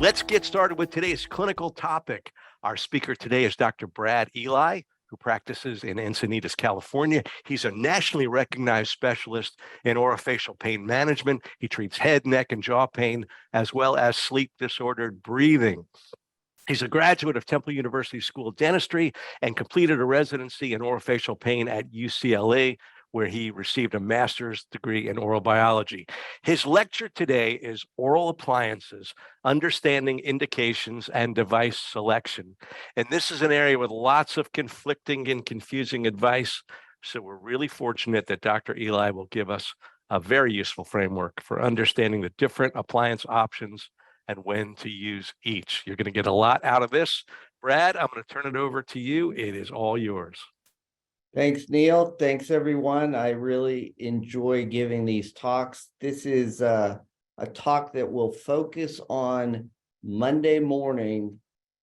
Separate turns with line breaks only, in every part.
Let's get started with today's clinical topic. Our speaker today is Dr. Brad Eli, who practices in Encinitas, California. He's a nationally recognized specialist in orofacial pain management. He treats head, neck, and jaw pain, as well as sleep-disordered breathing. He's a graduate of Temple University School of Dentistry and completed a residency in orofacial pain at UCLA, where he received a master's degree in oral biology. His lecture today is Oral Appliances, Understanding Indications and Device Selection. And this is an area with lots of conflicting and confusing advice. So we're really fortunate that Dr. Eli will give us a very useful framework for understanding the different appliance options and when to use each. You're going to get a lot out of this. Brad, I'm going to turn it over to you. It is all yours.
Thanks, Neil. Thanks, everyone. I really enjoy giving these talks. This is a talk that will focus on Monday morning.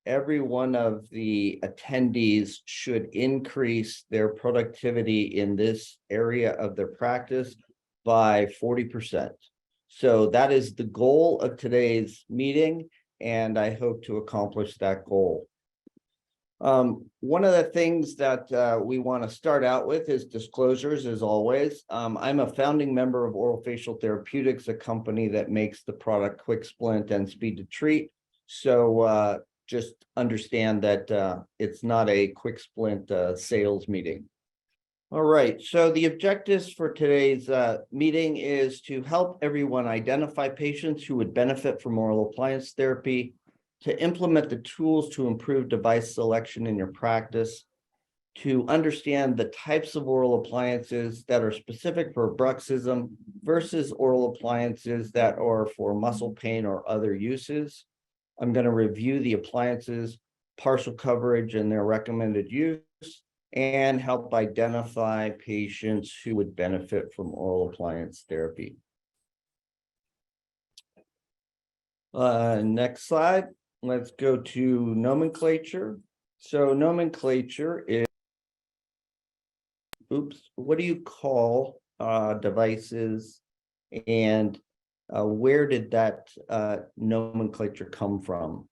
Every one of the attendees should increase their productivity in this area of their practice by 40%. So that is the goal of today's meeting, and I hope to accomplish that goal. One of the things that we want to start out with is disclosures, as always. I'm a founding member of Orofacial Therapeutics, a company that makes the product Quick Splint and Speed to Treat. So just understand that it's not a Quick Splint sales meeting. All right, so the objectives for today's meeting is to help everyone identify patients who would benefit from oral appliance therapy, to implement the tools to improve device selection in your practice, to understand the types of oral appliances that are specific for bruxism versus oral appliances that are for muscle pain or other uses. I'm going to review the appliances, partial coverage, and their recommended use, and help identify patients who would benefit from oral appliance therapy. Next slide. Let's go to nomenclature. So nomenclature is, what do you call devices, and where did that nomenclature come from?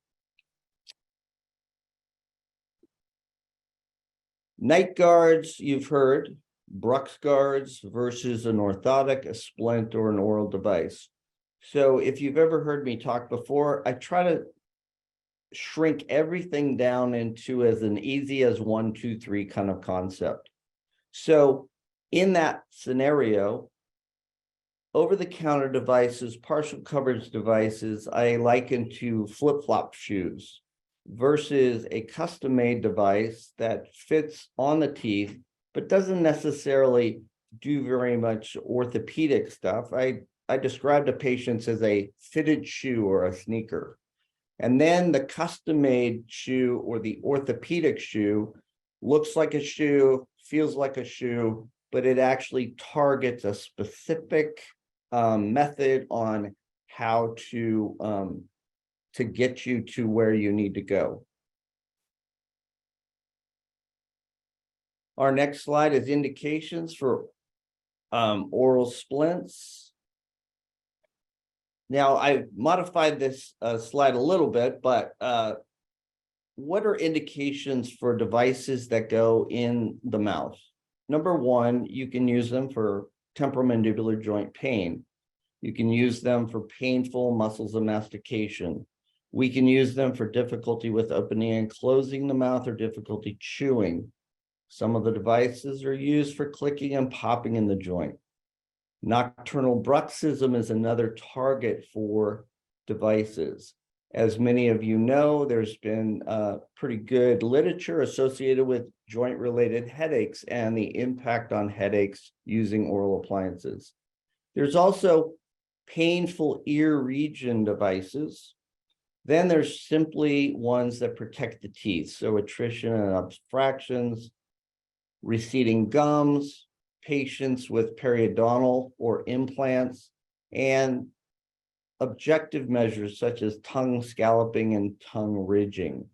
Night guards, you've heard, Brux guards versus an orthotic, a splint, or an oral device. So if you've ever heard me talk before, I try to shrink everything down into as an easy as 1, 2, 3 kind of concept. So in that scenario, over-the-counter devices, partial coverage devices, I liken to flip-flop shoes versus a custom-made device that fits on the teeth, but doesn't necessarily do very much orthopedic stuff. I describe the patients as a fitted shoe or a sneaker. And then the custom-made shoe or the orthopedic shoe looks like a shoe, feels like a shoe, but it actually targets a specific method on how to get you to where you need to go. Our next slide is indications for oral splints. Now, I modified this slide a little bit, but what are indications for devices that go in the mouth? Number one, you can use them for temporomandibular joint pain. You can use them for painful muscles of mastication. We can use them for difficulty with opening and closing the mouth or difficulty chewing. Some of the devices are used for clicking and popping in the joint. Nocturnal bruxism is another target for devices. As many of you know, there's been pretty good literature associated with joint-related headaches and the impact on headaches using oral appliances. There's also painful ear region devices. Then there's simply ones that protect the teeth, so attrition and abstractions, receding gums, patients with periodontal or implants, and objective measures such as tongue scalloping and tongue ridging.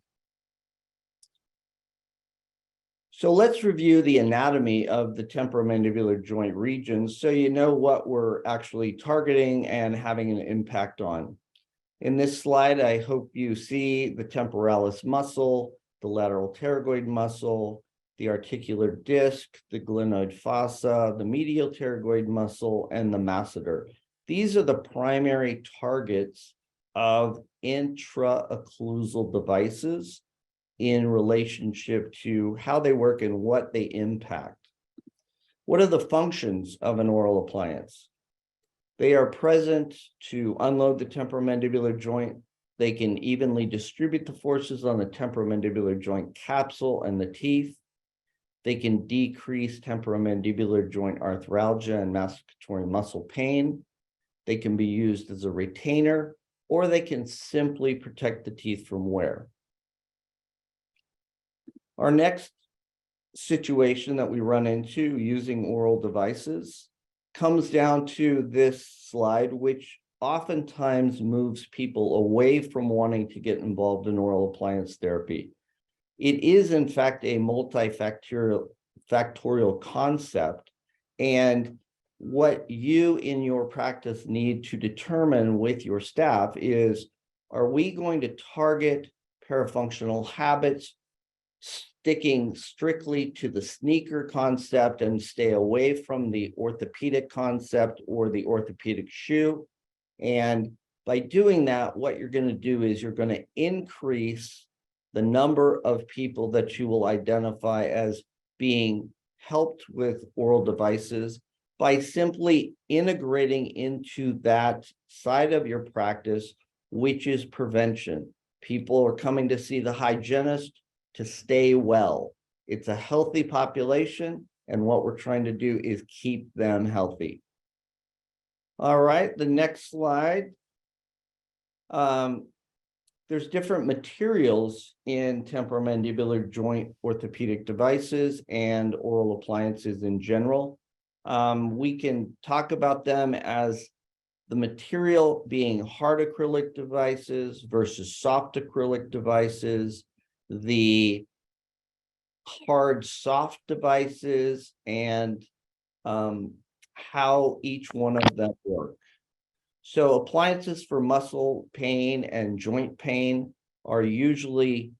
So let's review the anatomy of the temporomandibular joint regions so you know what we're actually targeting and having an impact on. In this slide, I hope you see the temporalis muscle, the lateral pterygoid muscle, the articular disc, the glenoid fossa, the medial pterygoid muscle, and the masseter. These are the primary targets of intraocclusal devices in relationship to how they work and what they impact. What are the functions of an oral appliance? They are present to unload the temporomandibular joint. They can evenly distribute the forces on the temporomandibular joint capsule and the teeth. They can decrease temporomandibular joint arthralgia and masticatory muscle pain. They can be used as a retainer, or they can simply protect the teeth from wear. Our next situation that we run into using oral devices comes down to this slide, which oftentimes moves people away from wanting to get involved in oral appliance therapy. It is, in fact, a multifactorial concept, and what you in your practice need to determine with your staff is, are we going to target parafunctional habits, sticking strictly to the sneaker concept and stay away from the orthopedic concept or the orthopedic shoe? And by doing that, what you're going to do is you're going to increase the number of people that you will identify as being helped with oral devices by simply integrating into that side of your practice, which is prevention. People are coming to see the hygienist to stay well. It's a healthy population, and what we're trying to do is keep them healthy. All right, the next slide. There's different materials in temporomandibular joint orthopedic devices and oral appliances in general. We can talk about them as the material being hard acrylic devices versus soft acrylic devices, the hard soft devices, and how each one of them work. So appliances for muscle pain and joint pain are usually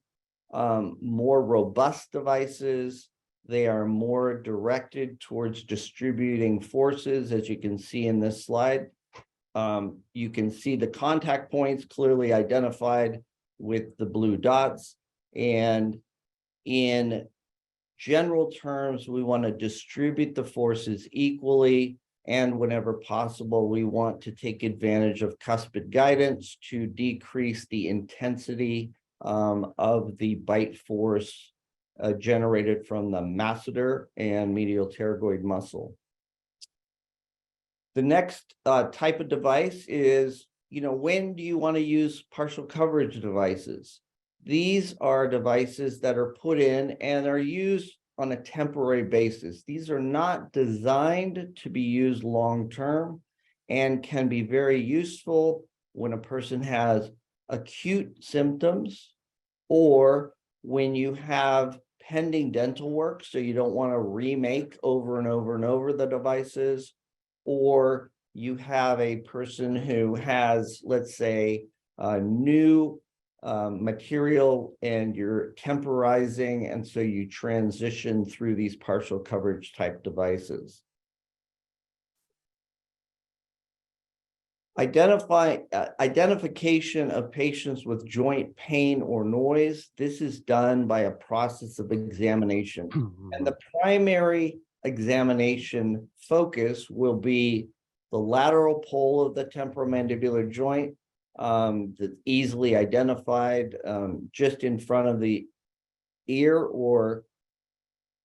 more robust devices. They are more directed towards distributing forces, as you can see in this slide. You can see the contact points clearly identified with the blue dots. And in general terms, we want to distribute the forces equally. And whenever possible, we want to take advantage of cuspid guidance to decrease the intensity of the bite force generated from the masseter and medial pterygoid muscle. The next type of device is, when do you want to use partial coverage devices? These are devices that are put in and are used on a temporary basis. These are not designed to be used long-term and can be very useful when a person has acute symptoms or when you have pending dental work, so you don't want to remake over and over and over the devices, or you have a person who has, let's say, a new material and you're temporizing, and so you transition through these partial coverage type devices. Identification of patients with joint pain or noise. This is done by a process of examination. And the primary examination focus will be the lateral pole of the temporomandibular joint, that's easily identified just in front of the ear or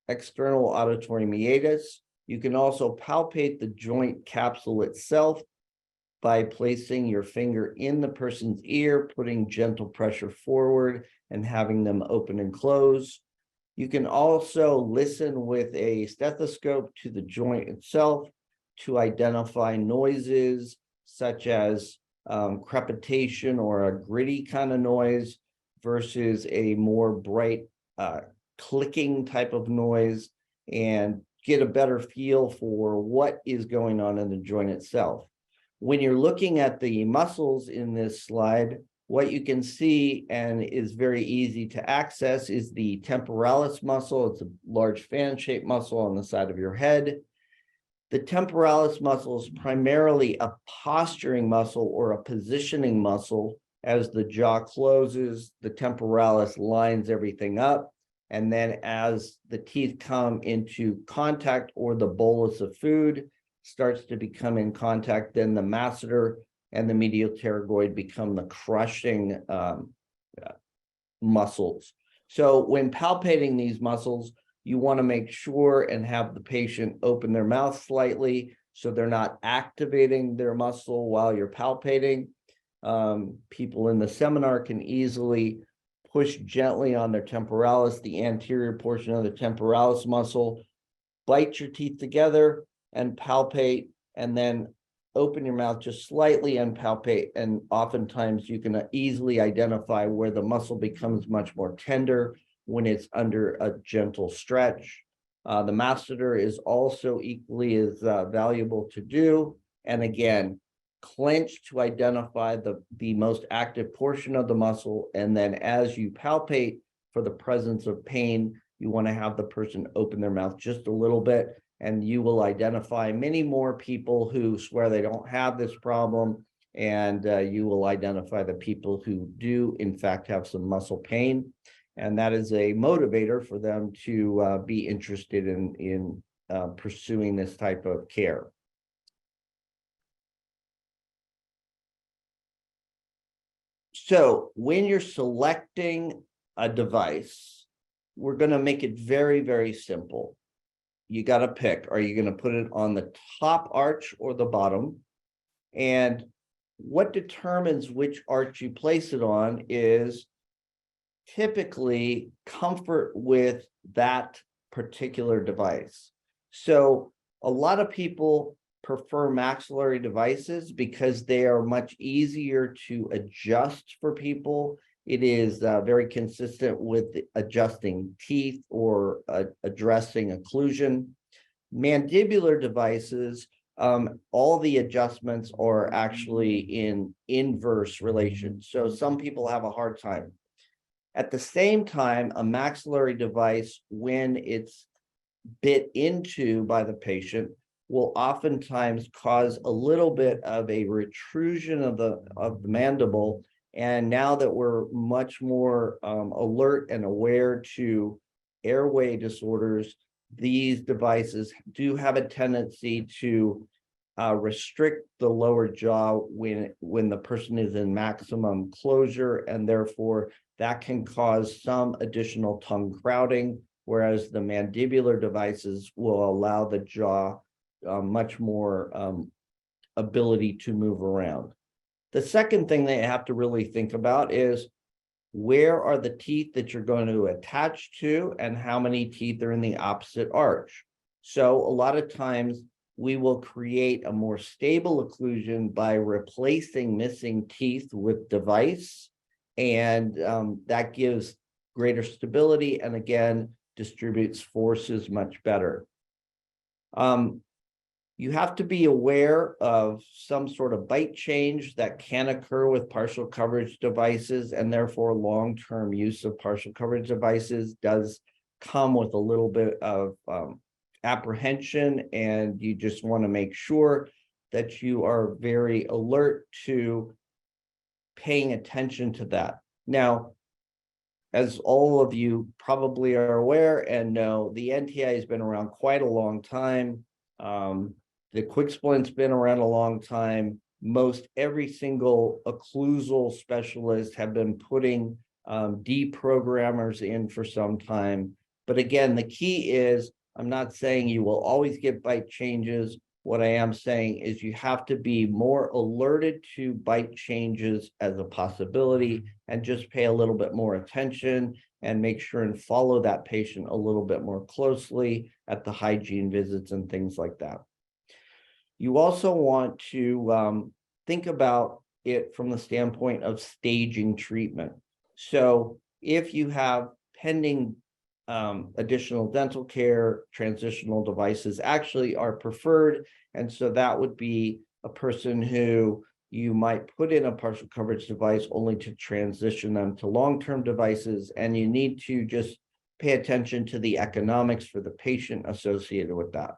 external auditory meatus. You can also palpate the joint capsule itself by placing your finger in the person's ear, putting gentle pressure forward and having them open and close. You can also listen with a stethoscope to the joint itself to identify noises such as crepitation or a gritty kind of noise versus a more bright clicking type of noise, and get a better feel for what is going on in the joint itself. When you're looking at the muscles in this slide, what you can see and is very easy to access is the temporalis muscle. It's a large fan-shaped muscle on the side of your head. The temporalis muscle is primarily a posturing muscle or a positioning muscle. As the jaw closes, the temporalis lines everything up. And then as the teeth come into contact or the bolus of food starts to become in contact, then the masseter and the medial pterygoid become the crushing muscles. So when palpating these muscles, you want to make sure and have the patient open their mouth slightly so they're not activating their muscle while you're palpating. People in the seminar can easily push gently on their temporalis, the anterior portion of the temporalis muscle, bite your teeth together and palpate, and then open your mouth just slightly and palpate. And oftentimes you can easily identify where the muscle becomes much more tender when it's under a gentle stretch. The masseter is also equally as valuable to do. And again, clench to identify the most active portion of the muscle. And then as you palpate for the presence of pain, you want to have the person open their mouth just a little bit, and you will identify many more people who swear they don't have this problem. And you will identify the people who do in fact have some muscle pain. And that is a motivator for them to be interested in pursuing this type of care. So when you're selecting a device, we're going to make it very, very simple. You got to pick. Are you going to put it on the top arch or the bottom? And what determines which arch you place it on is typically comfort with that particular device. So a lot of people prefer maxillary devices because they are much easier to adjust for people. It is very consistent with adjusting teeth or addressing occlusion. Mandibular devices, all the adjustments are actually in inverse relation. So some people have a hard time. At the same time, a maxillary device, when it's bit into by the patient, will oftentimes cause a little bit of a retrusion of the mandible. And now that we're much more alert and aware to airway disorders, these devices do have a tendency to restrict the lower jaw when the person is in maximum closure, and therefore that can cause some additional tongue crowding, whereas the mandibular devices will allow the jaw much more ability to move around. The second thing that you have to really think about is where are the teeth that you're going to attach to and how many teeth are in the opposite arch. So a lot of times we will create a more stable occlusion by replacing missing teeth with device, and that gives greater stability and again distributes forces much better. You have to be aware of some sort of bite change that can occur with partial coverage devices, and therefore long-term use of partial coverage devices does come with a little bit of apprehension, and you just want to make sure that you are very alert to paying attention to that. Now, as all of you probably are aware and know, the NTI has been around quite a long time. The quick splint's been around a long time. Most every single occlusal specialist have been putting deprogrammers in for some time. But again, the key is, I'm not saying you will always get bite changes. What I am saying is you have to be more alerted to bite changes as a possibility and just pay a little bit more attention and make sure and follow that patient a little bit more closely at the hygiene visits and things like that. You also want to think about it from the standpoint of staging treatment. So if you have pending additional dental care, transitional devices actually are preferred. And so that would be a person who you might put in a partial coverage device only to transition them to long-term devices, and you need to just pay attention to the economics for the patient associated with that.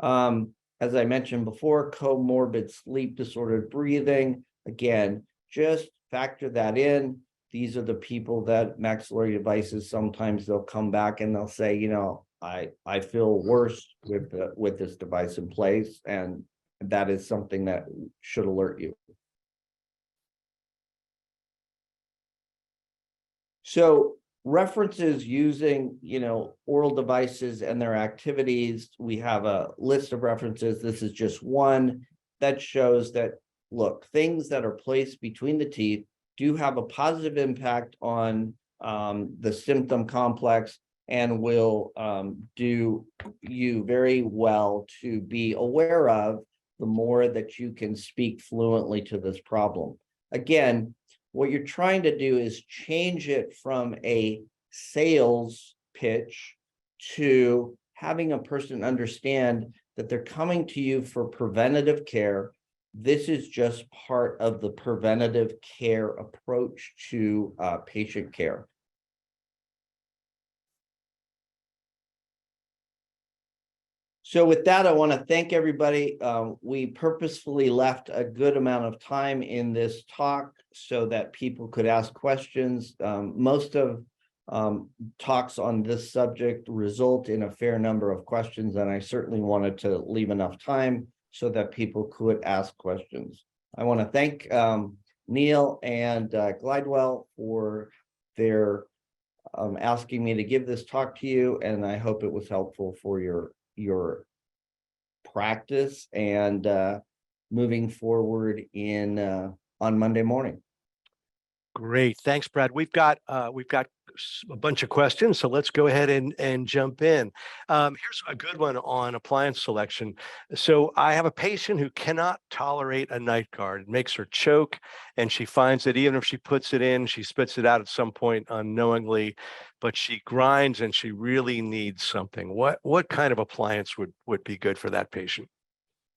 As I mentioned before, comorbid sleep disordered breathing, again, just factor that in. These are the people that maxillary devices, sometimes they'll come back and they'll say, you know, I feel worse with this device in place, and that is something that should alert you. So references using, oral devices and their activities. We have a list of references. This is just one that shows that, look, things that are placed between the teeth do have a positive impact on the symptom complex, and will do you very well to be aware of the more that you can speak fluently to this problem. Again, what you're trying to do is change it from a sales pitch to having a person understand that they're coming to you for preventative care. This is just part of the preventative care approach to patient care. So with that, I want to thank everybody. We purposefully left a good amount of time in this talk so that people could ask questions. Most of talks on this subject result in a fair number of questions, and I certainly wanted to leave enough time so that people could ask questions. I want to thank Neil and Glidewell for their asking me to give this talk to you, and I hope it was helpful for your practice and moving forward in on Monday morning.
Great. Thanks, Brad. We've got a bunch of questions, so let's go ahead and jump in. Here's a good one on appliance selection. So I have a patient who cannot tolerate a night guard. It makes her choke, and she finds that even if she puts it in, she spits it out at some point unknowingly, but she grinds and she really needs something. What kind of appliance would be good for that patient?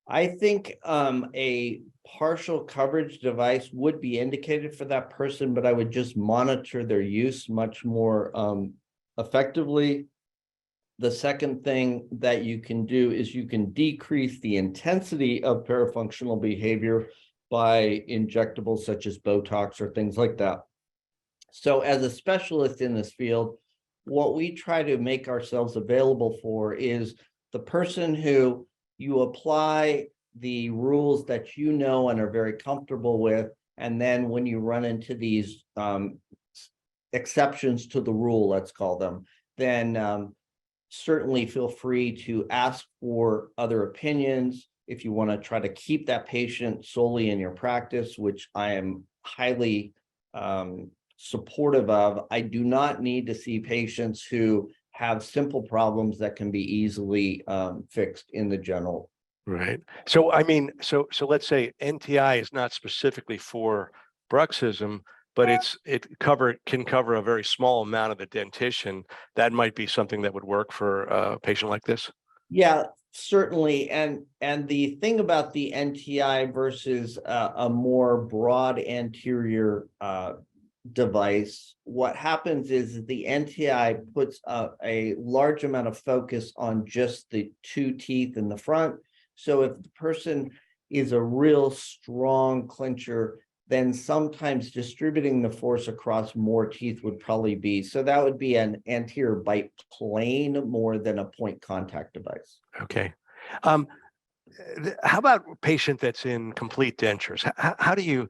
I think a partial coverage device would be indicated for that person, but I would just monitor their use much more effectively. The second thing that you can do is you can decrease the intensity of parafunctional behavior by injectables such as Botox or things like that. So as a specialist in this field, what we try to make ourselves available for is the person who you apply the rules that you know and are very comfortable with, and then when you run into these exceptions to the rule, let's call them, then certainly feel free to ask for other opinions. If you want to try to keep that patient solely in your practice, which I am highly supportive of, I do not need to see patients who have simple problems that can be easily fixed in the general.
Right. So I mean, so let's say NTI is not specifically for bruxism, but it can cover a very small amount of the dentition. That might be something that would work for a patient like this.
Yeah, certainly. And the thing about the NTI versus a more broad anterior device, what happens is the NTI puts a large amount of focus on just the two teeth in the front. So if the person is a real strong clincher, then sometimes distributing the force across more teeth would probably be, so that would be an anterior bite plane more than a point contact device.
Okay. How about a patient that's in complete dentures? How do you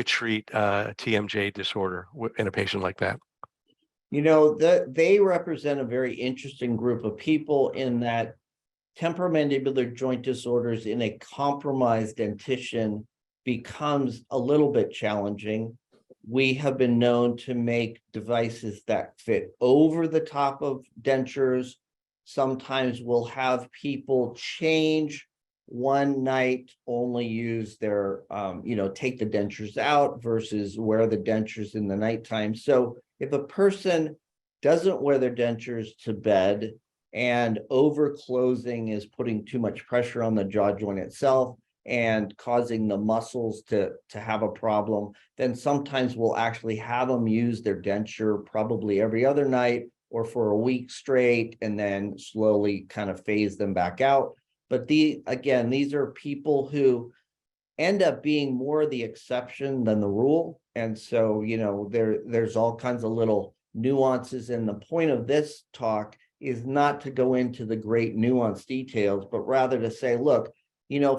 treat TMJ disorder in a patient like that?
They represent a very interesting group of people in that temporomandibular joint disorders in a compromised dentition becomes a little bit challenging. We have been known to make devices that fit over the top of dentures. Sometimes we'll have people change one night, only use their, take the dentures out versus wear the dentures in the nighttime. So if a person doesn't wear their dentures to bed and over closing is putting too much pressure on the jaw joint itself, and causing the muscles to have a problem, then sometimes we'll actually have them use their denture probably every other night or for a week straight, and then slowly kind of phase them back out. But again, these are people who end up being more the exception than the rule. And so, there's all kinds of little nuances. And the point of this talk is not to go into the great nuanced details, but rather to say, look,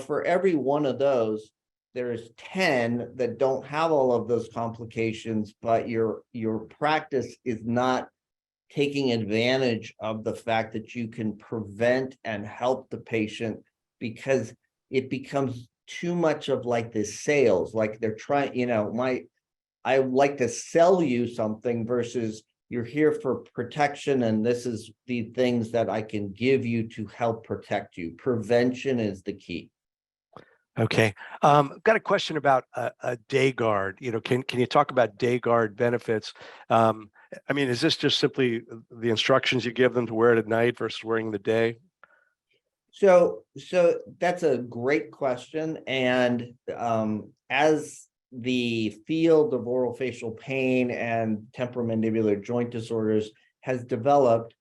for every one of those, there's 10 that don't have all of those complications, but your practice is not taking advantage of the fact that you can prevent and help the patient, because it becomes too much of like this sales, like they're trying, I like to sell you something versus you're here for protection, and this is the things that I can give you to help protect you. Prevention is the key.
Okay. I've got a question about a day guard. Can you talk about day guard benefits? Is this just simply the instructions you give them to wear it at night versus wearing the day?
So that's a great question. And as the field of orofacial pain and temporomandibular joint disorders has developed,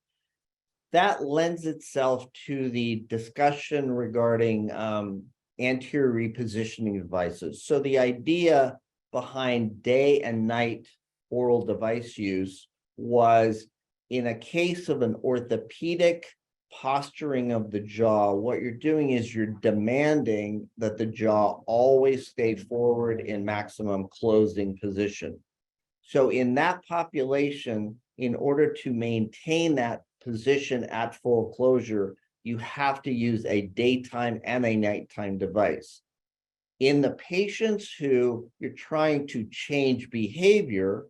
that lends itself to the discussion regarding anterior repositioning devices. So the idea behind day and night oral device use was, in a case of an orthopedic posturing of the jaw, what you're doing is you're demanding that the jaw always stay forward in maximum closing position. So in that population, in order to maintain that position at full closure, you have to use a daytime and a nighttime device. In the patients who you're trying to change behavior,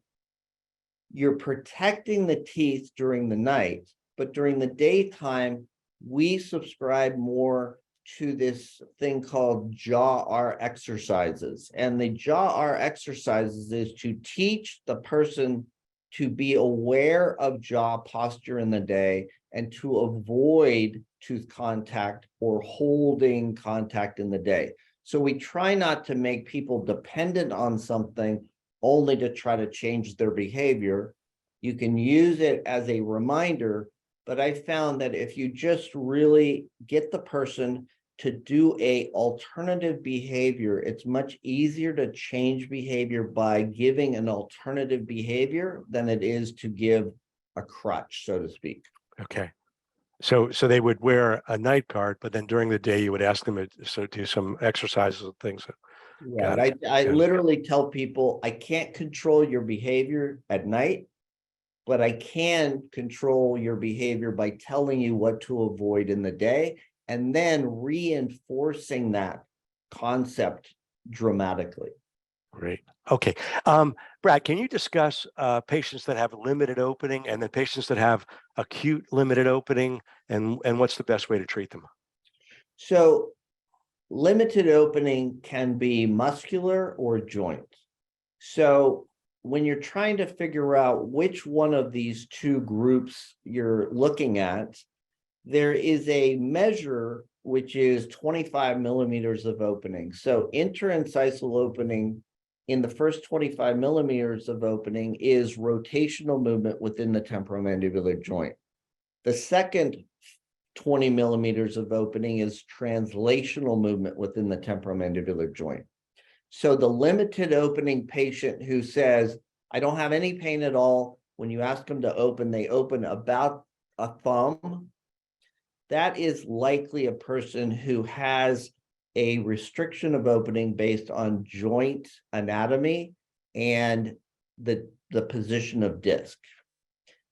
you're protecting the teeth during the night, but during the daytime, we subscribe more to this thing called jaw R exercises. And the jaw R exercises is to teach the person to be aware of jaw posture in the day and to avoid tooth contact or holding contact in the day. So we try not to make people dependent on something only to try to change their behavior. You can use it as a reminder, but I found that if you just really get the person to do a alternative behavior, it's much easier to change behavior by giving an alternative behavior than it is to give a crutch, so to speak.
Okay. So they would wear a night guard, but then during the day you would ask them to do some exercises and things.
Yeah, I literally tell people I can't control your behavior at night, but I can control your behavior by telling you what to avoid in the day and then reinforcing that concept dramatically.
Great. Okay. Brad, can you discuss patients that have limited opening and then patients that have acute limited opening, and what's the best way to treat them?
So limited opening can be muscular or joint. So when you're trying to figure out which one of these two groups you're looking at, there is a measure which is 25 millimeters of opening. So interincisal opening in the first 25 millimeters of opening is rotational movement within the temporomandibular joint. The second 20 millimeters of opening is translational movement within the temporomandibular joint. So the limited opening patient who says, I don't have any pain at all, when you ask them to open, they open about a thumb. That is likely a person who has a restriction of opening based on joint anatomy and the position of disc.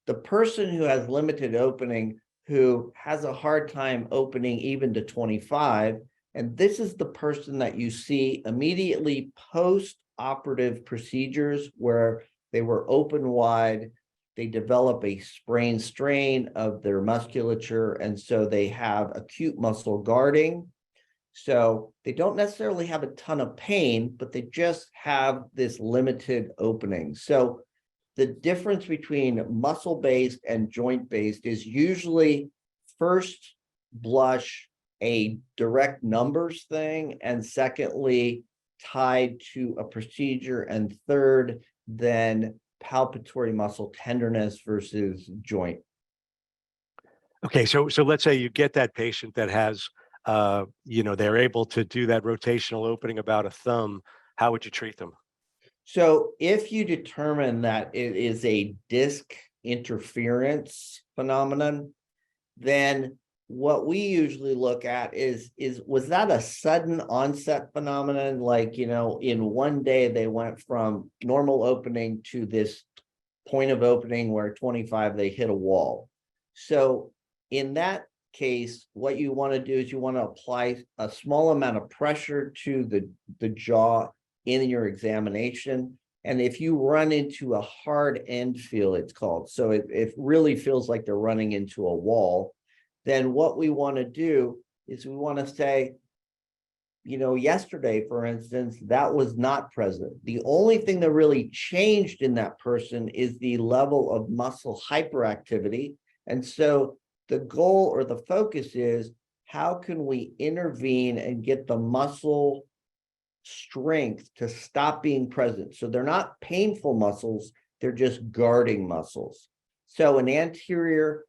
The person who has limited opening, who has a hard time opening even to 25, and this is the person that you see immediately post-operative procedures where they were open wide, they develop a sprain strain of their musculature, and so they have acute muscle guarding. So they don't necessarily have a ton of pain, but they just have this limited opening. So the difference between muscle-based and joint-based is usually first blush a direct numbers thing, and secondly, tied to a procedure, and third, then palpatory muscle tenderness versus joint.
Okay, so let's say you get that patient that has, they're able to do that rotational opening about a thumb. How would you treat them?
So if you determine that it is a disc interference phenomenon, then what we usually look at is was that a sudden onset phenomenon? Like, in one day they went from normal opening to this point of opening where 25 they hit a wall. So in that case, what you want to do is you want to apply a small amount of pressure to the jaw in your examination. And if you run into a hard end feel, it's called, so it really feels like they're running into a wall, then what we want to do is we want to say, yesterday, for instance, that was not present. The only thing that really changed in that person is the level of muscle hyperactivity. And so the goal or the focus is, how can we intervene and get the muscle strength to stop being present? So they're not painful muscles, they're just guarding muscles. So an anterior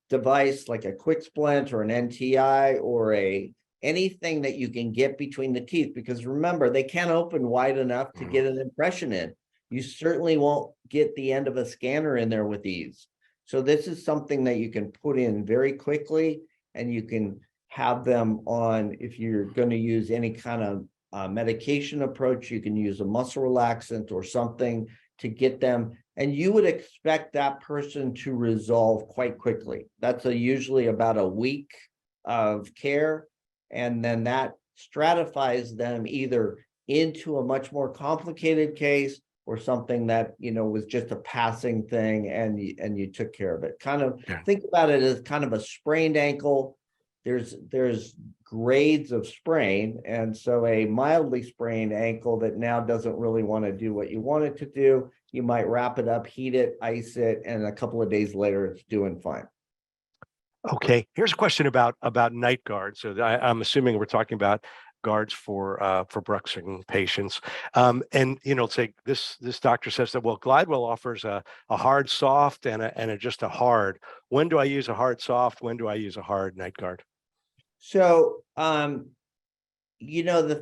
device like a quick splint or an NTI or anything that you can get between the teeth, because remember, they can't open wide enough to get an impression in. You certainly won't get the end of a scanner in there with ease. So this is something that you can put in very quickly, and you can have them on, if you're going to use any kind of medication approach, you can use a muscle relaxant or something to get them. And you would expect that person to resolve quite quickly. That's usually about a week of care. And then that stratifies them either into a much more complicated case or something that, was just a passing thing, and you took care of it. Kind of think about it as kind of a sprained ankle. There's grades of sprain. And so a mildly sprained ankle that now doesn't really want to do what you want it to do, you might wrap it up, heat it, ice it, and a couple of days later, it's doing fine.
Okay, here's a question about night guards. So I'm assuming we're talking about guards for bruxism patients. And say this doctor says that, well, Glidewell offers a hard soft and just a hard. When do I use a hard soft? When do I use a hard night guard?
So the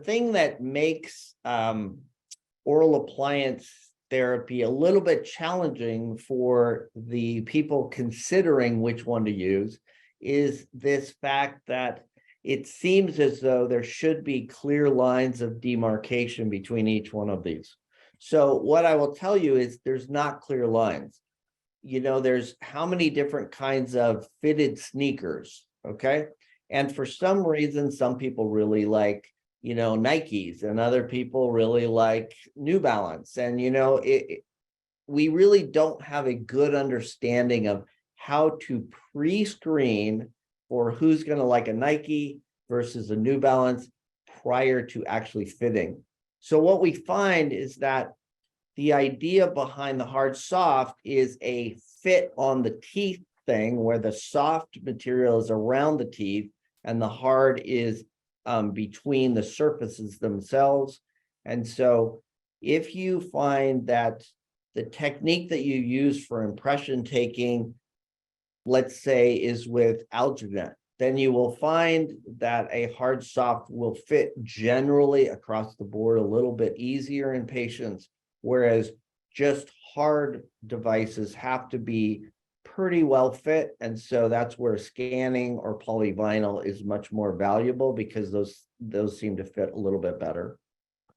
thing that makes oral appliance therapy a little bit challenging for the people considering which one to use is this fact that it seems as though there should be clear lines of demarcation between each one of these. So what I will tell you is there's not clear lines. There's how many different kinds of fitted sneakers, okay? And for some reason, some people really like, Nikes, and other people really like New Balance. And, we really don't have a good understanding of how to pre-screen for who's going to like a Nike versus a New Balance prior to actually fitting. So what we find is that the idea behind the hard soft is a fit on the teeth thing, where the soft material is around the teeth and the hard is between the surfaces themselves. And so if you find that the technique that you use for impression taking, let's say, is with alginate, then you will find that a hard soft will fit generally across the board a little bit easier in patients, whereas just hard devices have to be pretty well fit. And so that's where scanning or polyvinyl is much more valuable, because those seem to fit a little bit better.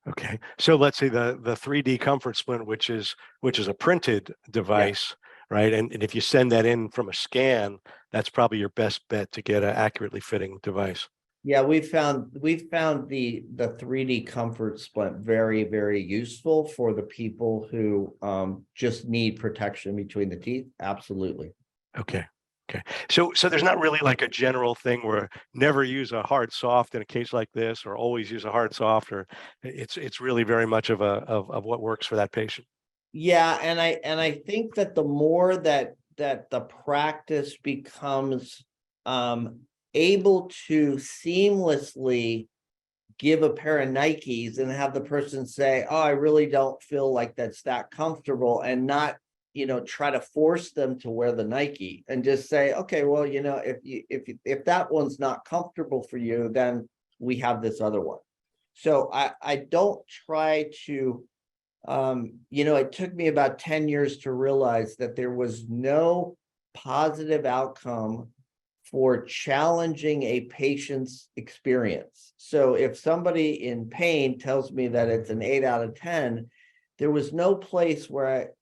Okay, so let's say the 3D comfort splint, which is a printed device, right? And if you send that in from a scan, that's probably your best bet to get an accurately fitting device.
Yeah, we've found the 3D comfort splint very, very useful for the people who just need protection between the teeth. Absolutely.
Okay. Okay. So there's not really like a general thing where never use a hard soft in a case like this, or always use a hard soft, or it's really very much of what works for that patient.
Yeah, and I think that the more that the practice becomes able to seamlessly give a pair of Nikes and have the person say, oh, I really don't feel like that's that comfortable, and not, try to force them to wear the Nike, and just say, okay, well, if that one's not comfortable for you, then we have this other one. So I don't try to, it took me about 10 years to realize that there was no positive outcome for challenging a patient's experience. So if somebody in pain tells me that it's an 8 out of 10, there was no place where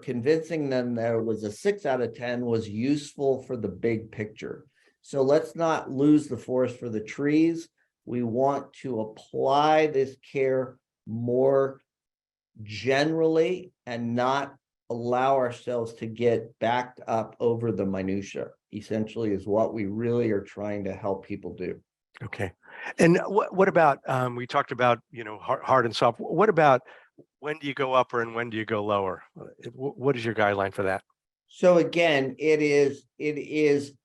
convincing them that it was a 6 out of 10 was useful for the big picture. So let's not lose the forest for the trees. We want to apply this care more generally and not allow ourselves to get backed up over the minutia, essentially, is what we really are trying to help people do.
Okay. And what about, we talked about, hard and soft. What about when do you go upper and when do you go lower? What is your guideline for that?
So again, it is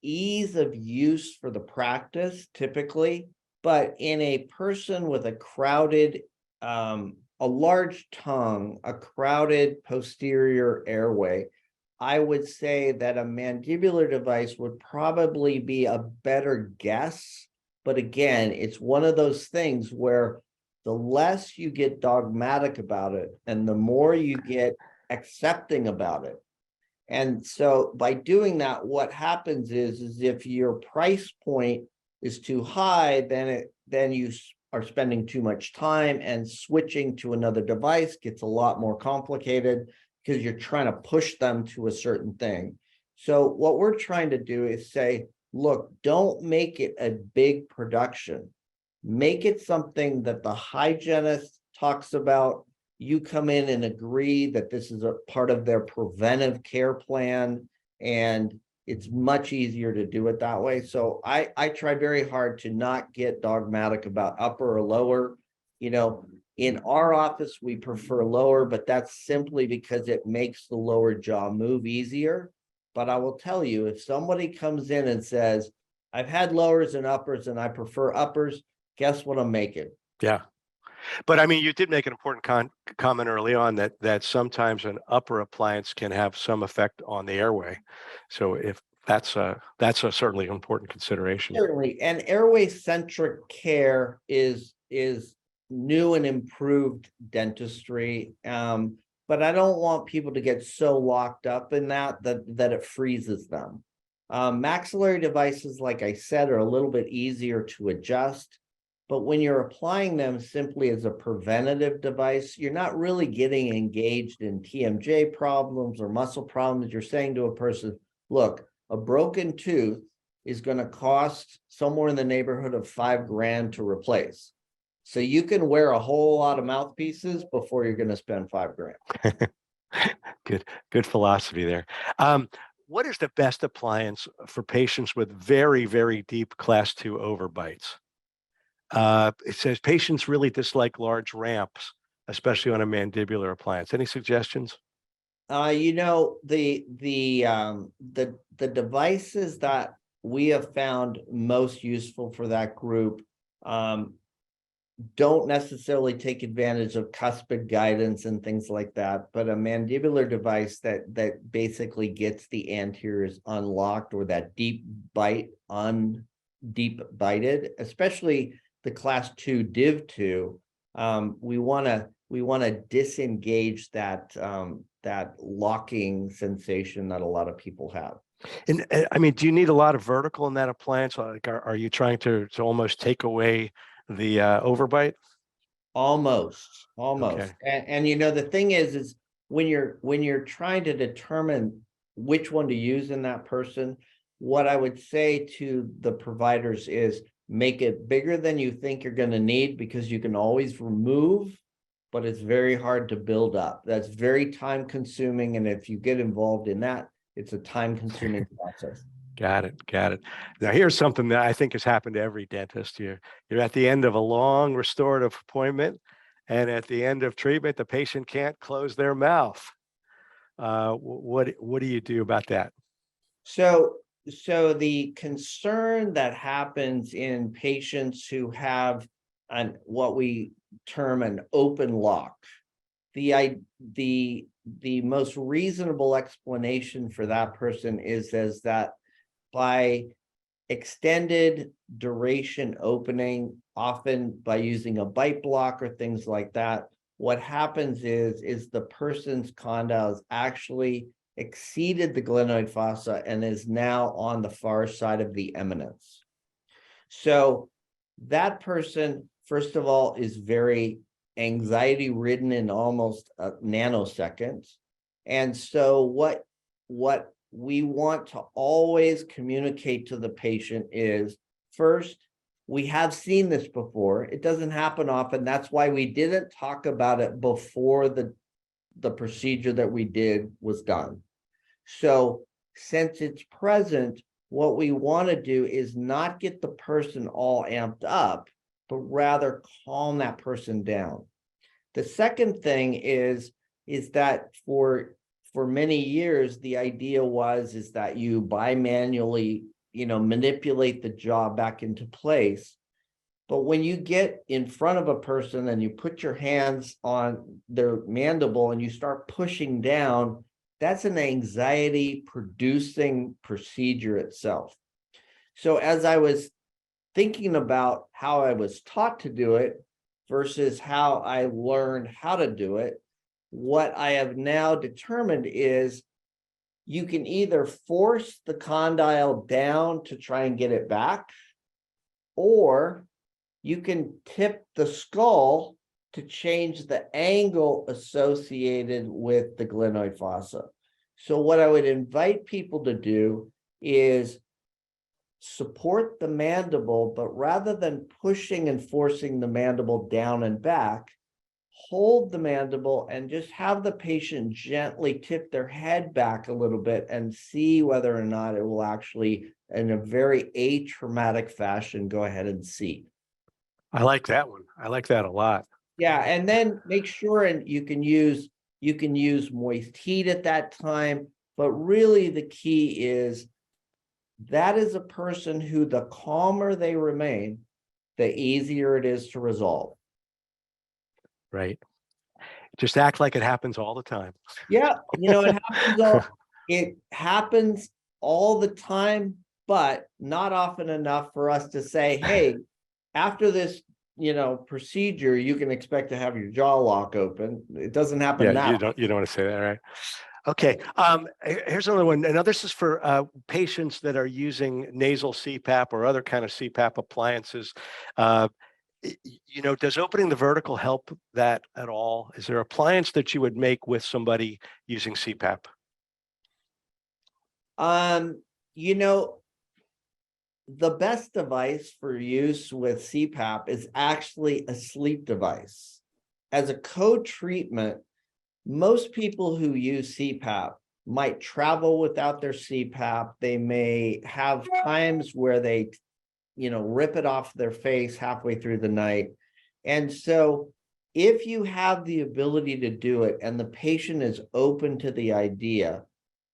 ease of use for the practice typically, but in a person with a crowded, a large tongue, a crowded posterior airway, I would say that a mandibular device would probably be a better guess. But again, it's one of those things where the less you get dogmatic about it and the more you get accepting about it. And so by doing that, what happens is if your price point is too high, then you are spending too much time, and switching to another device gets a lot more complicated because you're trying to push them to a certain thing. So what we're trying to do is say, look, don't make it a big production. Make it something that the hygienist talks about. You come in and agree that this is a part of their preventive care plan, and it's much easier to do it that way. So I try very hard to not get dogmatic about upper or lower. In our office, we prefer lower, but that's simply because it makes the lower jaw move easier. But I will tell you, if somebody comes in and says, I've had lowers and uppers and I prefer uppers, guess what I'm making?
Yeah. But I mean, you did make an important comment early on that sometimes an upper appliance can have some effect on the airway. So if that's a certainly important consideration.
Certainly, and airway-centric care is new and improved dentistry. But I don't want people to get so locked up in that it freezes them. Maxillary devices, like I said, are a little bit easier to adjust. But when you're applying them simply as a preventative device, you're not really getting engaged in TMJ problems or muscle problems. You're saying to a person, look, a broken tooth is going to cost somewhere in the neighborhood of $5,000 to replace. So you can wear a whole lot of mouthpieces before you're going to spend $5,000.
Good philosophy there. What is the best appliance for patients with very, very deep class 2 overbites? It says patients really dislike large ramps, especially on a mandibular appliance. Any suggestions?
The devices that we have found most useful for that group don't necessarily take advantage of cuspid guidance and things like that, but a mandibular device that basically gets the anteriors unlocked, or that deep bite deep bited, especially the class 2 div 2. We want to disengage that locking sensation that a lot of people have.
And I mean, do you need a lot of vertical in that appliance? Like, are you trying to almost take away the overbite?
Almost.
Okay.
And the thing is when you're trying to determine which one to use in that person, what I would say to the providers is make it bigger than you think you're going to need, because you can always remove, but it's very hard to build up. That's very time consuming. And if you get involved in that, it's a time consuming process.
Got it. Now, here's something that I think has happened to every dentist. You're at the end of a long restorative appointment, and at the end of treatment, the patient can't close their mouth. What do you do about that?
So so the concern that happens in patients who have what we term an open lock, the most reasonable explanation for that person is that by extended duration opening, often by using a bite block or things like that, what happens is the person's condyles actually exceeded the glenoid fossa and is now on the far side of the eminence. So that person, first of all, is very anxiety ridden in almost nanoseconds. And so what we want to always communicate to the patient is, first, we have seen this before. It doesn't happen often. That's why we didn't talk about it before the procedure that we did was done. So since it's present, what we want to do is not get the person all amped up, but rather calm that person down. The second thing is that for many years, the idea is that you bimanually, manipulate the jaw back into place. But when you get in front of a person and you put your hands on their mandible and you start pushing down, that's an anxiety producing procedure itself. So as I was thinking about how I was taught to do it versus how I learned how to do it, what I have now determined is you can either force the condyle down to try and get it back, or you can tip the skull to change the angle associated with the glenoid fossa. So what I would invite people to do is support the mandible, but rather than pushing and forcing the mandible down and back, hold the mandible and just have the patient gently tip their head back a little bit and see whether or not it will actually, in a very atraumatic fashion, go ahead and seat.
I like that one. I like that a lot.
Yeah, and then make sure and you can use moist heat at that time, but really the key is that is a person who, the calmer they remain, the easier it is to resolve.
Right. Just act like it happens all the time.
Yeah, it happens all the time, but not often enough for us to say, hey, after this, procedure, you can expect to have your jaw lock open. It doesn't happen
Yeah,
that
you don't want to say that, right? Okay. Here's another one. Now this is for patients that are using nasal CPAP or other kind of CPAP appliances. Does opening the vertical help that at all? Is there an appliance that you would make with somebody using CPAP?
The best device for use with CPAP is actually a sleep device. As a co-treatment, most people who use CPAP might travel without their CPAP. They may have times where they, rip it off their face halfway through the night. And so if you have the ability to do it and the patient is open to the idea,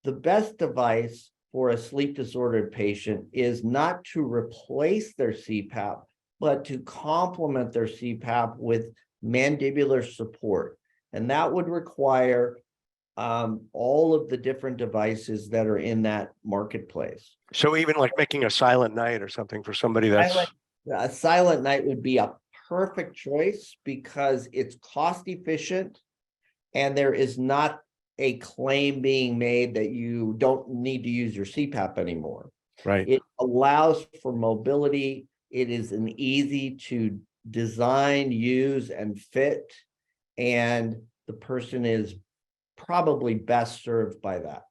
the best device for a sleep disordered patient is not to replace their CPAP, but to complement their CPAP with mandibular support. And that would require all of the different devices that are in that marketplace.
So even like making a silent night or something for somebody that's
a silent night would be a perfect choice because it's cost efficient and there is not a claim being made that you don't need to use your CPAP anymore.
right.
It allows for mobility. It is an easy to design, use, and fit, and the person is probably best served by that.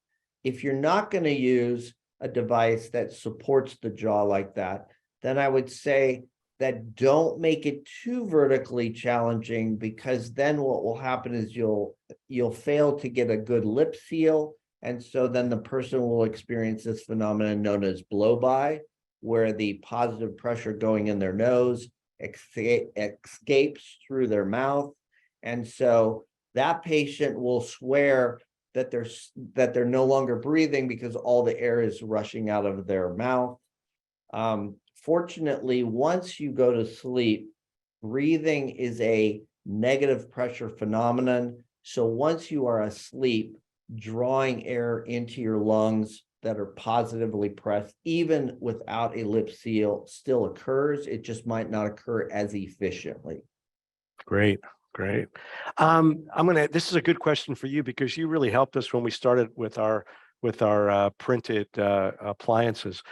If you're not going to use a device that supports the jaw like that, then I would say that don't make it too vertically challenging, because then what will happen is you'll fail to get a good lip seal. And so then the person will experience this phenomenon known as blow-by, where the positive pressure going in their nose escapes through their mouth. And so that patient will swear they're no longer breathing because all the air is rushing out of their mouth. Fortunately, once you go to sleep, breathing is a negative pressure phenomenon. So once you are asleep, drawing air into your lungs that are positively pressed, even without a lip seal, still occurs. It just might not occur as efficiently.
Great, great. This is a good question for you because you really helped us when we started with our printed appliances.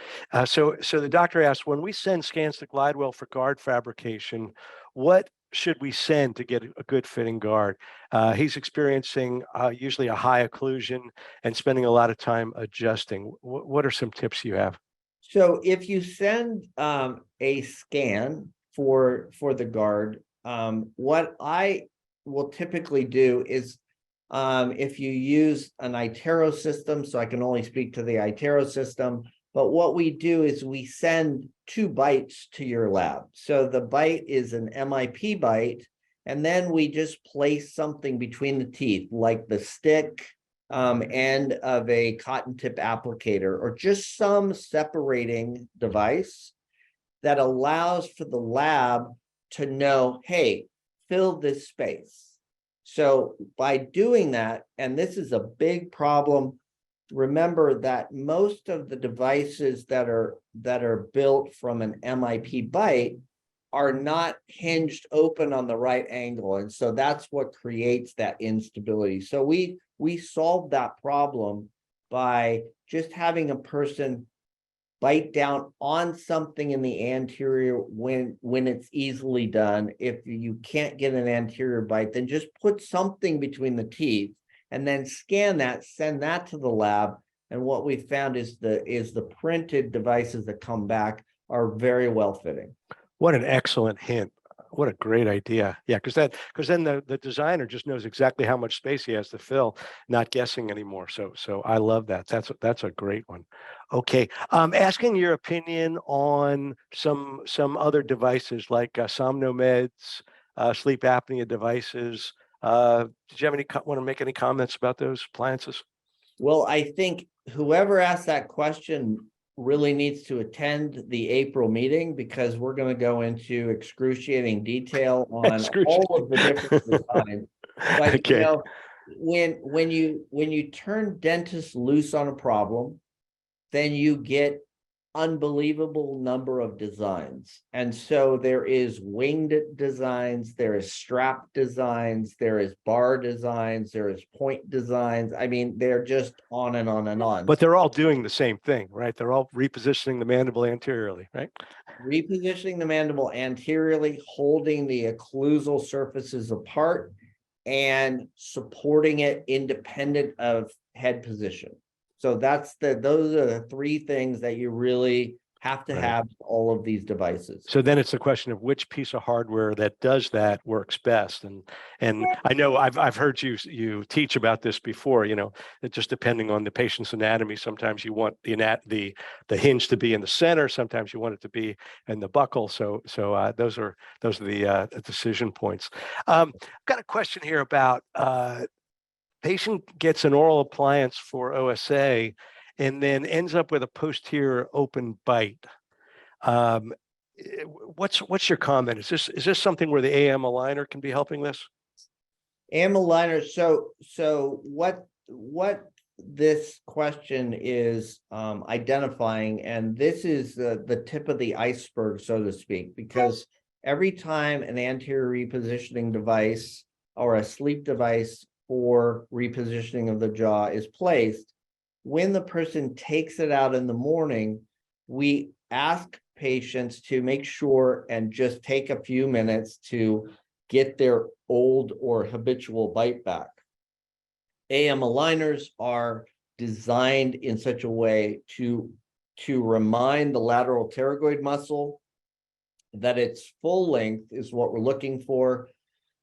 So the doctor asked, when we send scans to Glidewell for guard fabrication, what should we send to get a good fitting guard? He's experiencing usually a high occlusion and spending a lot of time adjusting. What are some tips you have?
So if you send a scan for the guard, what I will typically do is if you use an iTero system, so I can only speak to the iTero system, but what we do is we send 2 bites to your lab. So the bite is an MIP bite, and then we just place something between the teeth, like the stick end of a cotton tip applicator, or just some separating device that allows for the lab to know, hey, fill this space. So by doing that, and this is a big problem, remember that most of the devices that are built from an MIP bite are not hinged open on the right angle. And so that's what creates that instability. So we solved that problem by just having a person bite down on something in the anterior when it's easily done. If you can't get an anterior bite, then just put something between the teeth and then scan that, send that to the lab. And what we found is the printed devices that come back are very well fitting.
What an excellent hint. What a great idea. Yeah, because then the designer just knows exactly how much space he has to fill, not guessing anymore. So I love that. That's a great one. Okay. Asking your opinion on some other devices like somnomeds, sleep apnea devices. Did you have want to make any comments about those appliances?
Well, I think whoever asked that question really needs to attend the April meeting, because we're going to go into excruciating detail on all
Excruciating.
of the different designs. But
Okay.
when you turn dentists loose on a problem, then you get unbelievable number of designs. And so there is winged designs, there is strap designs, there is bar designs, there is point designs. I mean, they're just on and on and on.
But they're all doing the same thing, right? They're all repositioning the mandible anteriorly, right?
Repositioning the mandible anteriorly, holding the occlusal surfaces apart, and supporting it independent of head position. So those are the 3 things that you really have to have all of these devices.
So then it's a question of which piece of hardware that does that works best. And I know I've heard you teach about this before, it just depending on the patient's anatomy. Sometimes you want the hinge to be in the center, sometimes you want it to be in the buckle. So those are the decision points. I've got a question here about patient gets an oral appliance for OSA and then ends up with a posterior open bite. Um, what's your comment? Is this something where the AM aligner can be helping this?
AM aligner. So what this question is identifying, and this is the tip of the iceberg, so to speak, because every time an anterior repositioning device or a sleep device for repositioning of the jaw is placed, when the person takes it out in the morning, we ask patients to make sure and just take a few minutes to get their old or habitual bite back. AM aligners are designed in such a way to remind the lateral pterygoid muscle that its full length is what we're looking for.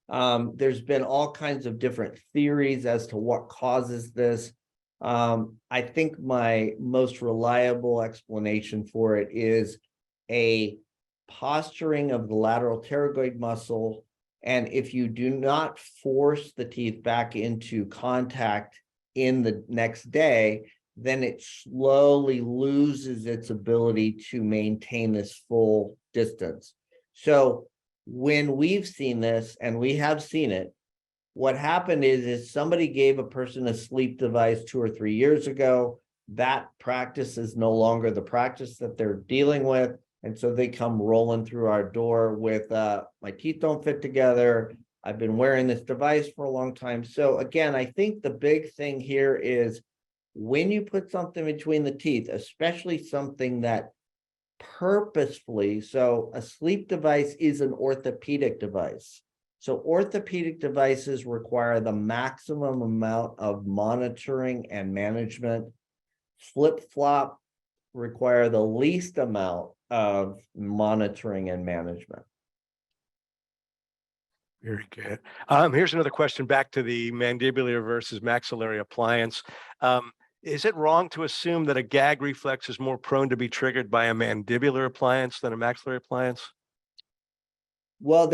There's been all kinds of different theories as to what causes this. I think my most reliable explanation for it is a posturing of the lateral pterygoid muscle. And if you do not force the teeth back into contact in the next day, then it slowly loses its ability to maintain this full distance. So when we've seen this, and we have seen it, what happened is somebody gave a person a sleep device 2 or 3 years ago. That practice is no longer the practice that they're dealing with. And so they come rolling through our door with, my teeth don't fit together. I've been wearing this device for a long time. So again, I think the big thing here is when you put something between the teeth, especially something that purposefully, so a sleep device is an orthopedic device. So orthopedic devices require the maximum amount of monitoring and management. Flip-flop require the least amount of monitoring and management.
Very good. Here's another question back to the mandibular versus maxillary appliance. Is it wrong to assume that a gag reflex is more prone to be triggered by a mandibular appliance than a maxillary appliance?
Well,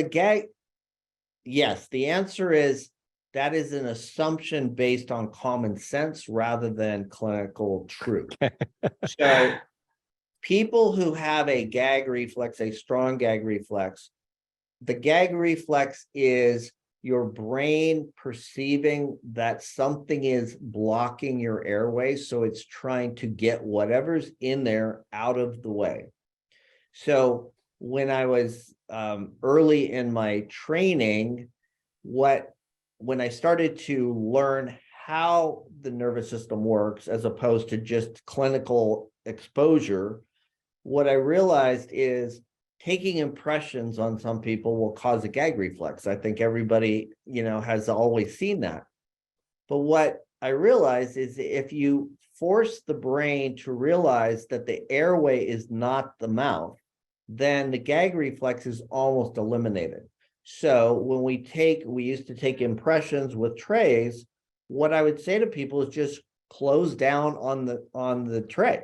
yes, the answer is that is an assumption based on common sense rather than clinical truth. So people who have a gag reflex, a strong gag reflex, the gag reflex is your brain perceiving that something is blocking your airway. So it's trying to get whatever's in there out of the way. So when I was early in my training, when I started to learn how the nervous system works, as opposed to just clinical exposure, what I realized is taking impressions on some people will cause a gag reflex. I think everybody, has always seen that. But what I realized is if you force the brain to realize that the airway is not the mouth, then the gag reflex is almost eliminated. So when we used to take impressions with trays, what I would say to people is just close down on the tray.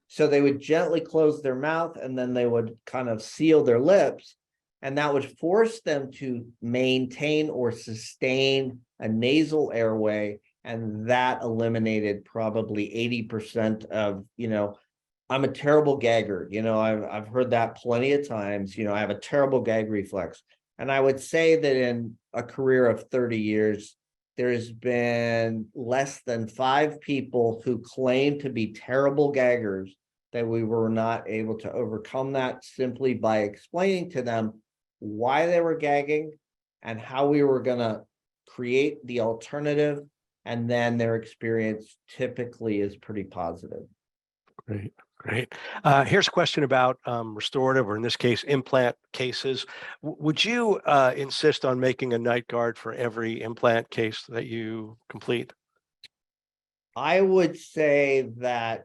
So they would gently close their mouth and then they would kind of seal their lips, and that would force them to maintain or sustain a nasal airway. And that eliminated probably 80% of, I'm a terrible gagger. I've heard that plenty of times. I have a terrible gag reflex. And I would say that in a career of 30 years, there's been less than 5 people who claim to be terrible gaggers that we were not able to overcome that simply by explaining to them why they were gagging and how we were going to create the alternative. And then their experience typically is pretty positive.
Great. Great. Here's a question about restorative, or in this case, implant cases. Would you insist on making a night guard for every implant case that you complete?
I would say that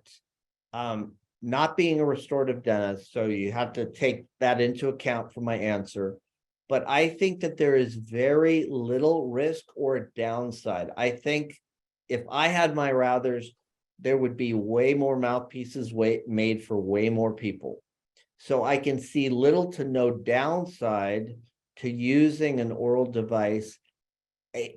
not being a restorative dentist, so you have to take that into account for my answer. But I think that there is very little risk or downside. I think if I had my ruthers, there would be way more mouthpieces made for way more people. So I can see little to no downside to using an oral device,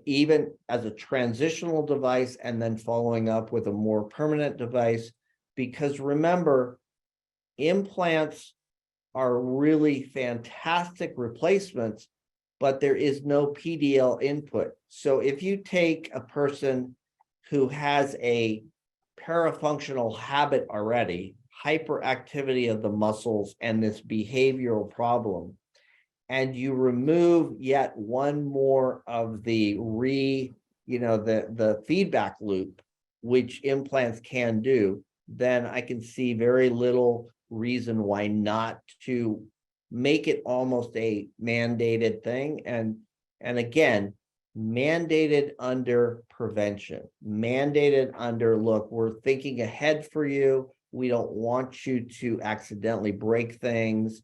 even as a transitional device, and then following up with a more permanent device. Because remember, implants are really fantastic replacements, but there is no PDL input. So if you take a person who has a parafunctional habit already, hyperactivity of the muscles, and this behavioral problem, and you remove yet one more of the the feedback loop, which implants can do, then I can see very little reason why not to make it almost a mandated thing. And again, mandated under prevention, mandated under, look, we're thinking ahead for you. We don't want you to accidentally break things.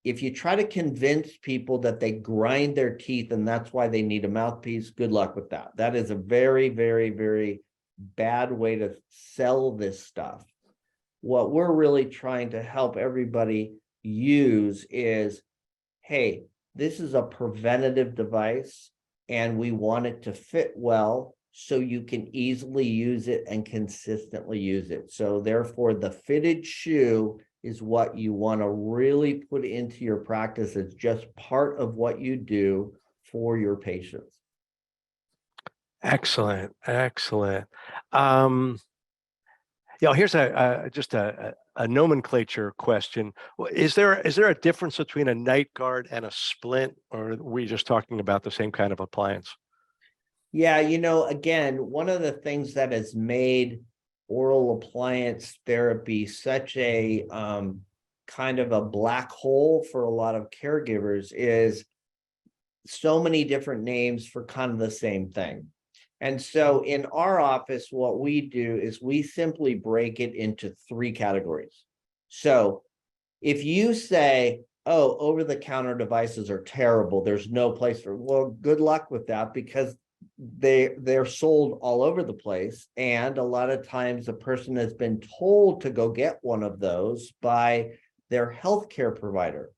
If you try to convince people that they grind their teeth and that's why they need a mouthpiece, good luck with that. That is a very, very, very bad way to sell this stuff. What we're really trying to help everybody use is, hey, this is a preventative device and we want it to fit well. so you can easily use it and consistently use it. So therefore, the fitted shoe is what you want to really put into your practice. It's just part of what you do for your patients.
Excellent, excellent. Um, here's just a nomenclature question. Is there a difference between a night guard and a splint, or are we just talking about the same kind of appliance?
Yeah, again, one of the things that has made oral appliance therapy such a kind of a black hole for a lot of caregivers is so many different names for kind of the same thing. And so in our office, what we do is we simply break it into three categories. So if you say, oh, over-the-counter devices are terrible, there's no place for, well, good luck with that, because they're sold all over the place. And a lot of times the person has been told to go get one of those by their healthcare provider.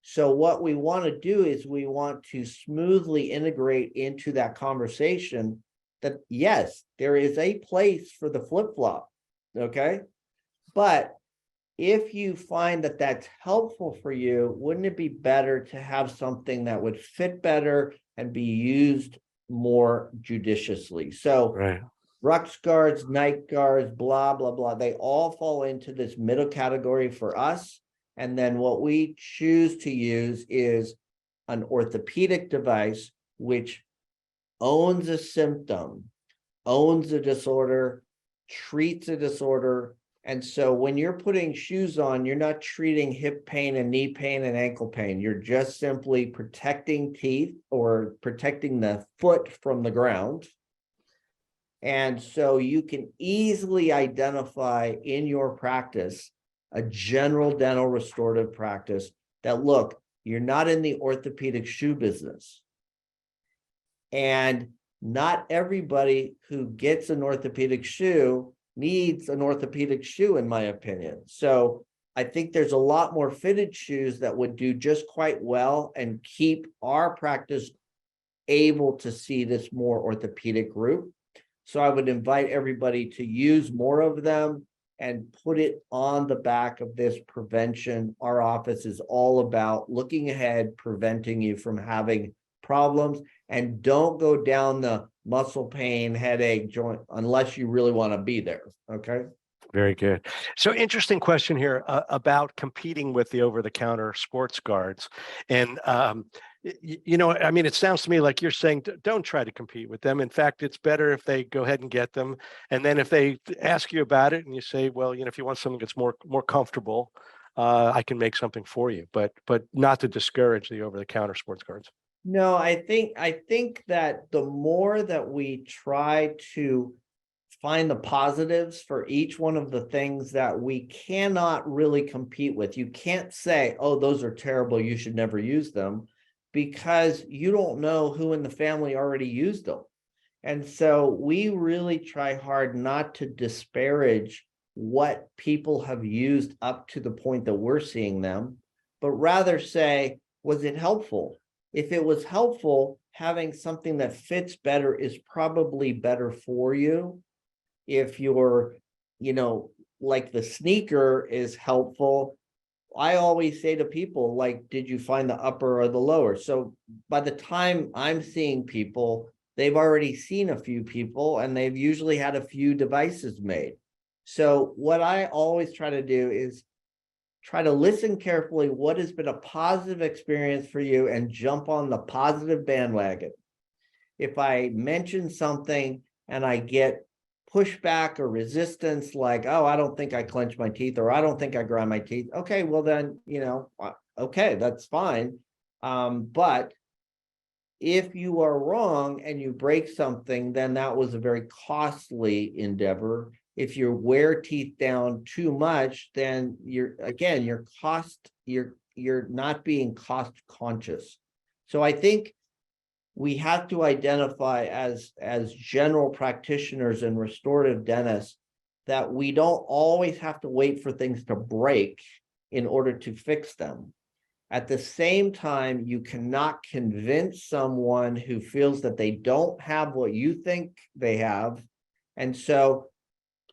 So what we want to do is we want to smoothly integrate into that conversation that, yes, there is a place for the flip-flop, okay? But if you find that that's helpful for you, wouldn't it be better to have something that would fit better and be used more judiciously? So
Right.
Rux guards, night guards, blah, blah, blah, they all fall into this middle category for us. And then what we choose to use is an orthopedic device, which owns a symptom, owns a disorder, treats a disorder. And so when you're putting shoes on, you're not treating hip pain and knee pain and ankle pain. You're just simply protecting teeth or protecting the foot from the ground. And so you can easily identify in your practice a general dental restorative practice that, look, you're not in the orthopedic shoe business. And not everybody who gets an orthopedic shoe needs an orthopedic shoe, in my opinion. So I think there's a lot more fitted shoes that would do just quite well and keep our practice able to see this more orthopedic group. So I would invite everybody to use more of them and put it on the back of this prevention. Our office is all about looking ahead, preventing you from having problems, and don't go down the muscle pain, headache, joint, unless you really want to be there. Okay.
Very good. So interesting question here about competing with the over-the-counter sports guards. And, I mean, it sounds to me like you're saying, don't try to compete with them. In fact, it's better if they go ahead and get them. And then if they ask you about it and you say, well, if you want something that's more comfortable, I can make something for you, but not to discourage the over-the-counter sports guards.
No, I think that the more that we try to find the positives for each one of the things that we cannot really compete with. You can't say, oh, those are terrible, you should never use them, because you don't know who in the family already used them. And so we really try hard not to disparage what people have used up to the point that we're seeing them, but rather say, was it helpful? If it was helpful, having something that fits better is probably better for you. If you're, like the sneaker is helpful, I always say to people, like, did you find the upper or the lower? So by the time I'm seeing people, they've already seen a few people and they've usually had a few devices made. So what I always try to do is try to listen carefully. What has been a positive experience for you, and jump on the positive bandwagon. If I mention something and I get pushback or resistance, like, oh, I don't think I clench my teeth, or I don't think I grind my teeth. Okay, well then, okay, that's fine. But if you are wrong and you break something, then that was a very costly endeavor. If you wear teeth down too much, then you're not being cost conscious. So I think we have to identify as general practitioners and restorative dentists that we don't always have to wait for things to break in order to fix them. At the same time, you cannot convince someone who feels that they don't have what you think they have. And so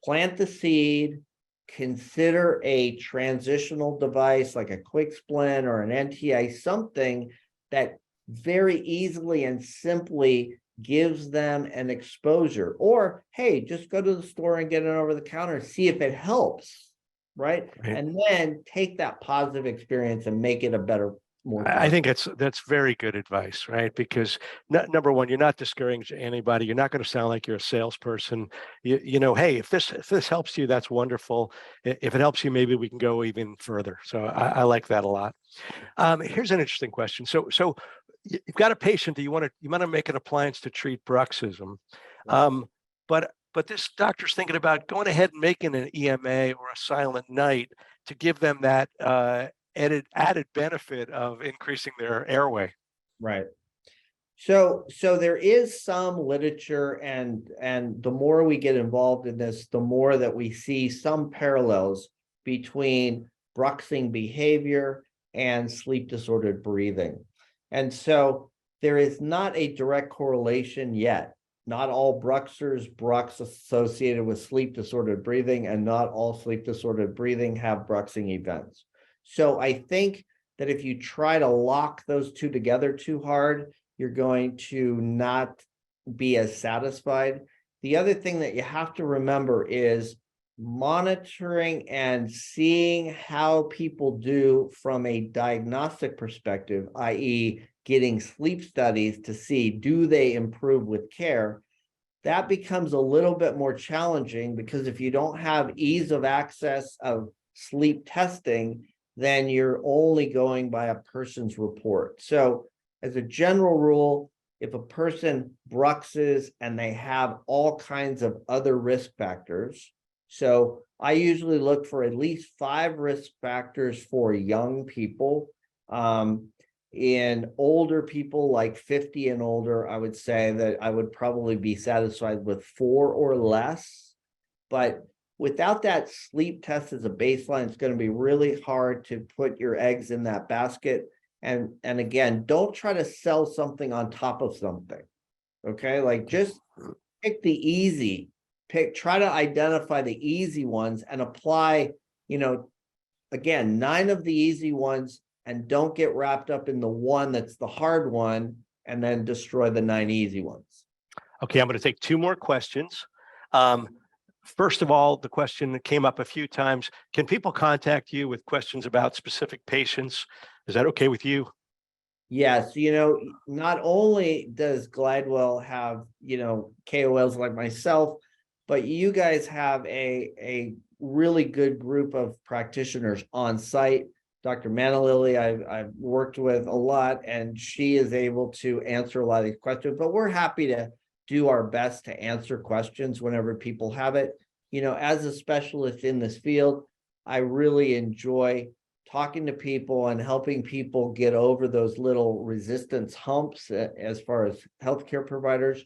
plant the seed, consider a transitional device like a quick splint or an NTI, something that very easily and simply gives them an exposure. Or, hey, just go to the store and get it over the counter, see if it helps, right?
Right.
And then take that positive experience and make it a better, more
I think that's very good advice, right? Because number one, you're not discouraging anybody. You're not going to sound like you're a salesperson. You know, hey, if this helps you, that's wonderful. If it helps you, maybe we can go even further. So I like that a lot. Here's an interesting question. So you've got a patient that you want to make an appliance to treat bruxism, but this doctor's thinking about going ahead and making an EMA or a silent night to give them that added benefit of increasing their airway.
right. So there is some literature, and the more we get involved in this, the more that we see some parallels between bruxing behavior and sleep disordered breathing. And so there is not a direct correlation yet. Not all bruxers brux associated with sleep disordered breathing, and not all sleep disordered breathing have bruxing events. So I think that if you try to lock those two together too hard, you're going to not be as satisfied. The other thing that you have to remember is monitoring and seeing how people do from a diagnostic perspective, i.e., getting sleep studies to see, do they improve with care? That becomes a little bit more challenging, because if you don't have ease of access of sleep testing, then you're only going by a person's report. So as a general rule, if a person bruxes and they have all kinds of other risk factors, so I usually look for at least 5 risk factors for young people. In older people like 50 and older, I would say that I would probably be satisfied with 4 or less. But without that sleep test as a baseline, it's going to be really hard to put your eggs in that basket. And again, don't try to sell something on top of something. Okay, like just pick the easy, try to identify the easy ones and apply, again, 9 of the easy ones, and don't get wrapped up in the one that's the hard one and then destroy the 9 easy ones.
Okay, I'm going to take 2 more questions. First of all, the question that came up a few times: can people contact you with questions about specific patients? Is that okay with you?
Yes, not only does Glidewell have, KOLs like myself, but you guys have a really good group of practitioners on site. Dr. Manalili, I've worked with a lot, and she is able to answer a lot of these questions, but we're happy to do our best to answer questions whenever people have it. As a specialist in this field, I really enjoy talking to people and helping people get over those little resistance humps as far as healthcare providers.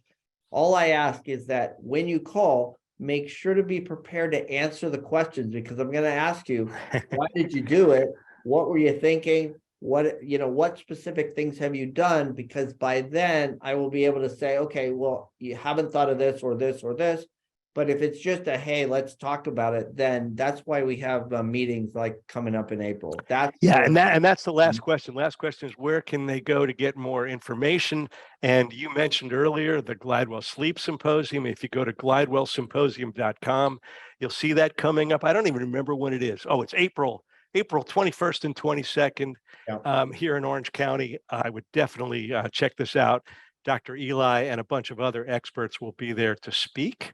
All I ask is that when you call, make sure to be prepared to answer the questions, because I'm going to ask you, why did you do it? What were you thinking? What specific things have you done? Because by then I will be able to say, okay, well, you haven't thought of this or this or this. But if it's just a, hey, let's talk about it, then that's why we have meetings like coming up in April.
That's the last question. Last question is, where can they go to get more information? And you mentioned earlier the Glidewell Sleep Symposium. If you go to glidewellsymposium.com, you'll see that coming up. I don't even remember when it is. Oh, it's April 21st and 22nd.
Yeah.
Here in Orange County. I would definitely check this out. Dr. Eli and a bunch of other experts will be there to speak.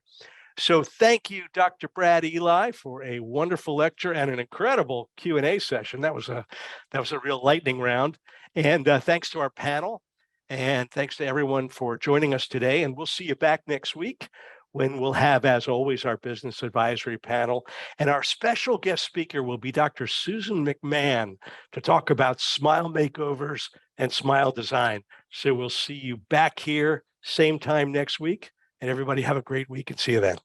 So thank you, Dr. Brad Eli, for a wonderful lecture and an incredible Q&A session. That was a real lightning round. And thanks to our panel, and thanks to everyone for joining us today. And we'll see you back next week, when we'll have, as always, our business advisory panel. And our special guest speaker will be Dr. Susan McMahon to talk about smile makeovers and smile design. So we'll see you back here, same time next week. And everybody have a great week, and see you then.